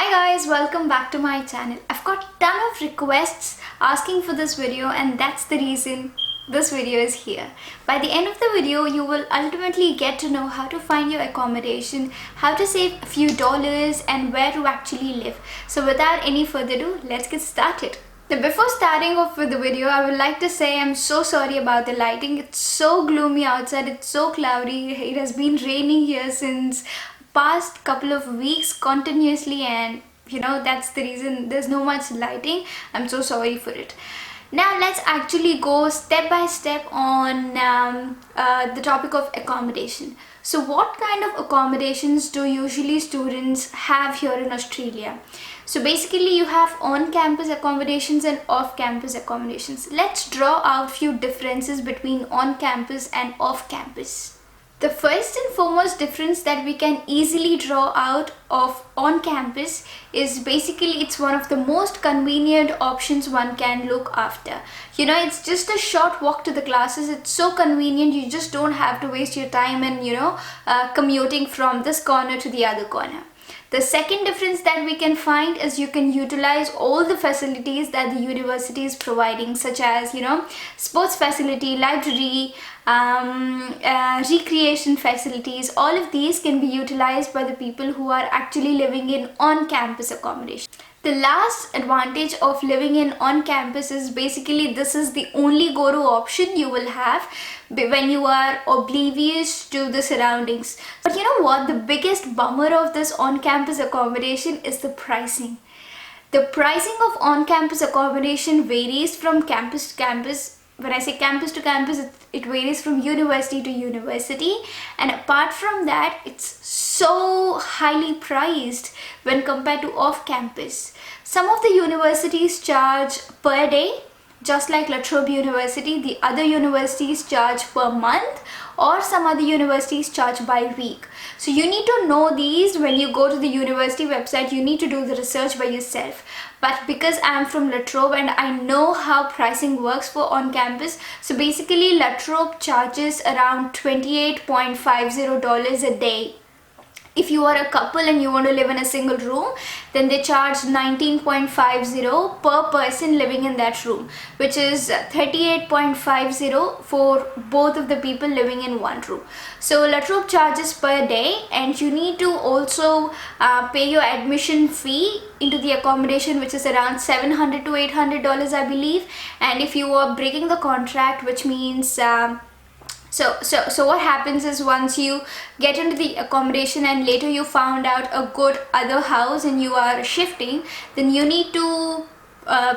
Hi guys, welcome back to my channel. I've got a ton of requests asking for this video, and that's the reason this video is here. By the end of the video, you will ultimately get to know how to find your accommodation, how to save a few dollars, and where to actually live. So without any further ado, let's get started. Now before starting off with the video, I would like to say I'm so sorry about the lighting. It's so gloomy outside, it's so cloudy. It has been raining here since past couple of weeks continuously, and that's the reason there's no much lighting. I'm so sorry for it. Now let's actually go step by step on the topic of accommodation. So what kind of accommodations do usually students have here in Australia? So basically you have on-campus accommodations and off-campus accommodations. Let's draw out few differences between on-campus and off-campus. The first and foremost difference that we can easily draw out of on-campus is basically it's one of the most convenient options one can look after. It's just a short walk to the classes. It's so convenient. You just don't have to waste your time and commuting from this corner to the other corner. The second difference that we can find is you can utilize all the facilities that the university is providing, such as sports facility, library, recreation facilities. All of these can be utilized by the people who are actually living in on-campus accommodation. The last advantage of living in on-campus is basically this is the only go-to option you will have when you are oblivious to the surroundings. But you know what? The biggest bummer of this on-campus accommodation is the pricing. The pricing of on-campus accommodation varies from campus to campus. When I say campus to campus, it varies from university to university, and apart from that, it's so highly priced when compared to off-campus. Some of the universities charge per day, just like La Trobe University. The other universities charge per month, or some other universities charge by week. So you need to know these when you go to the university website. You need to do the research by yourself. But because I'm from La Trobe and I know how pricing works for on-campus, so basically La Trobe charges around $28.50 a day. If you are a couple and you want to live in a single room, then they charge $19.50 per person living in that room, which is $38.50 for both of the people living in one room. So La Trobe charges per day, and you need to also pay your admission fee into the accommodation, which is around $700 to $800, I believe. And if you are breaking the contract, which means So what happens is once you get into the accommodation and later you found out a good other house and you are shifting, then you need to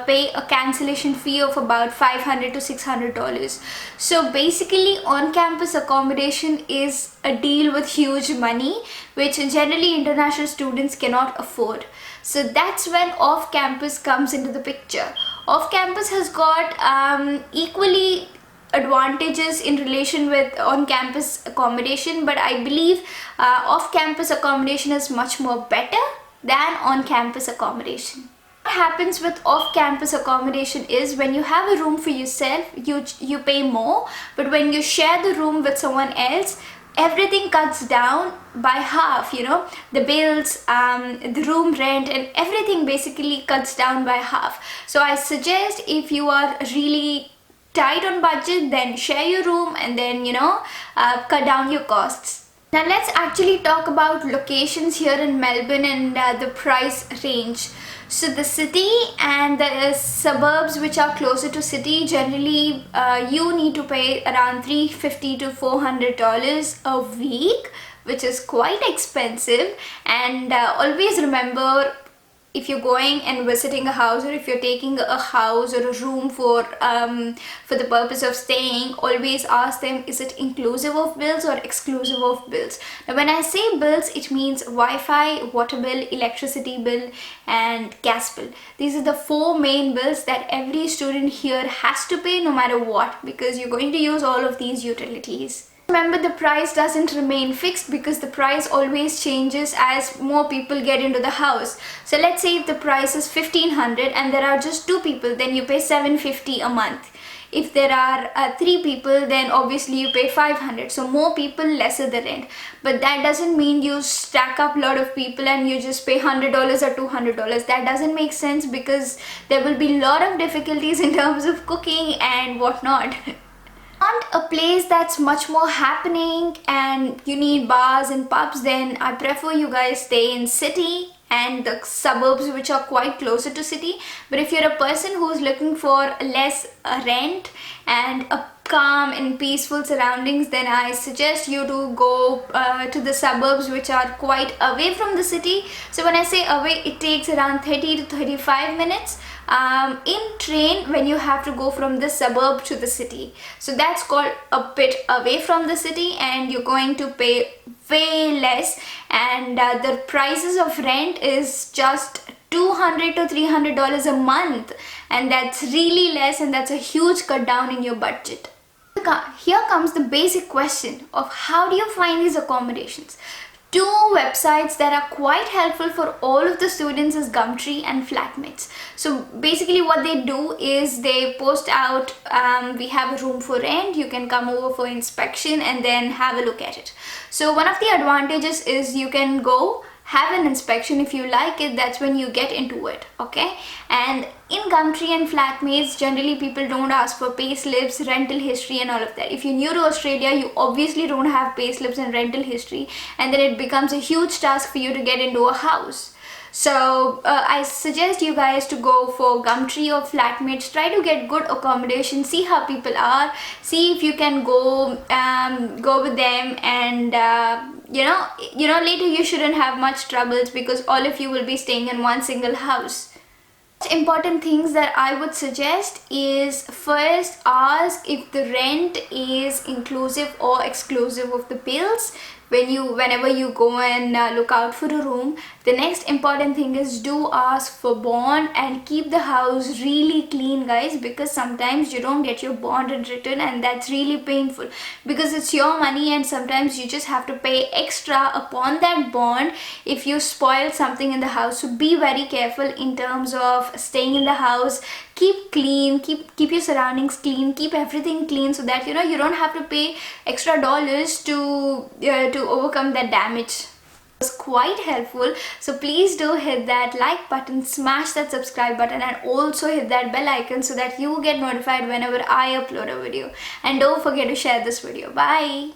pay a cancellation fee of about $500 to $600. So basically on-campus accommodation is a deal with huge money, which generally international students cannot afford. So that's when off-campus comes into the picture. Off-campus has got equally advantages in relation with on-campus accommodation, but I believe off-campus accommodation is much more better than on-campus accommodation. What happens with off-campus accommodation is when you have a room for yourself, you pay more, but when you share the room with someone else, everything cuts down by half. The bills, the room rent, and everything basically cuts down by half. So I suggest if you are really tight on budget, then share your room and then cut down your costs. Now let's actually talk about locations here in Melbourne and the price range. So the city and the suburbs which are closer to city, generally you need to pay around $350 to $400 a week, which is quite expensive. And always remember, if you're going and visiting a house, or if you're taking a house or a room for the purpose of staying, always ask them, is it inclusive of bills or exclusive of bills? Now when I say bills, it means Wi-Fi, water bill, electricity bill, and gas bill. These are the four main bills that every student here has to pay no matter what, because you're going to use all of these utilities. Remember, the price doesn't remain fixed because the price always changes as more people get into the house. So let's say if the price is $1,500 and there are just two people, then you pay $750 a month. If there are 3 people, then obviously you pay 500. So more people, lesser the rent. But that doesn't mean you stack up a lot of people and you just pay $100 or $200. That doesn't make sense, because there will be a lot of difficulties in terms of cooking and whatnot. Want a place that's much more happening and you need bars and pubs, then I prefer you guys stay in city and the suburbs which are quite closer to city. But if you're a person who's looking for less rent and a calm and peaceful surroundings, then I suggest you to go to the suburbs which are quite away from the city. So when I say away, it takes around 30 to 35 minutes in train when you have to go from the suburb to the city. So that's called a bit away from the city, and you're going to pay way less, and the prices of rent is just $200 to $300 a month, and that's really less, and that's a huge cut down in your budget. Here comes the basic question of how do you find these accommodations. 2 websites that are quite helpful for all of the students is Gumtree and Flatmates. So basically what they do is they post out, we have a room for rent, you can come over for inspection and then have a look at it. So one of the advantages is you can go have an inspection. If you like it, that's when you get into it, okay? And in Gumtree and Flatmates, generally people don't ask for pay slips, rental history and all of that. If you're new to Australia, you obviously don't have pay slips and rental history, and then it becomes a huge task for you to get into a house. So I suggest you guys to go for Gumtree or Flatmates. Try to get good accommodation, see how people are, see if you can go with them, and you know later you shouldn't have much troubles, because all of you will be staying in one single house. Important things that I would suggest is, first ask if the rent is inclusive or exclusive of the bills whenever you go and look out for a room. The next important thing is, do ask for bond and keep the house really clean, guys, because sometimes you don't get your bond in return, and that's really painful, because it's your money and sometimes you just have to pay extra upon that bond if you spoil something in the house. So be very careful in terms of staying in the house. Keep clean, keep your surroundings clean, keep everything clean, so that you don't have to pay extra dollars to overcome that damage. It was quite helpful, so please do hit that like button, smash that subscribe button, and also hit that bell icon so that you get notified whenever I upload a video. And don't forget to share this video. Bye.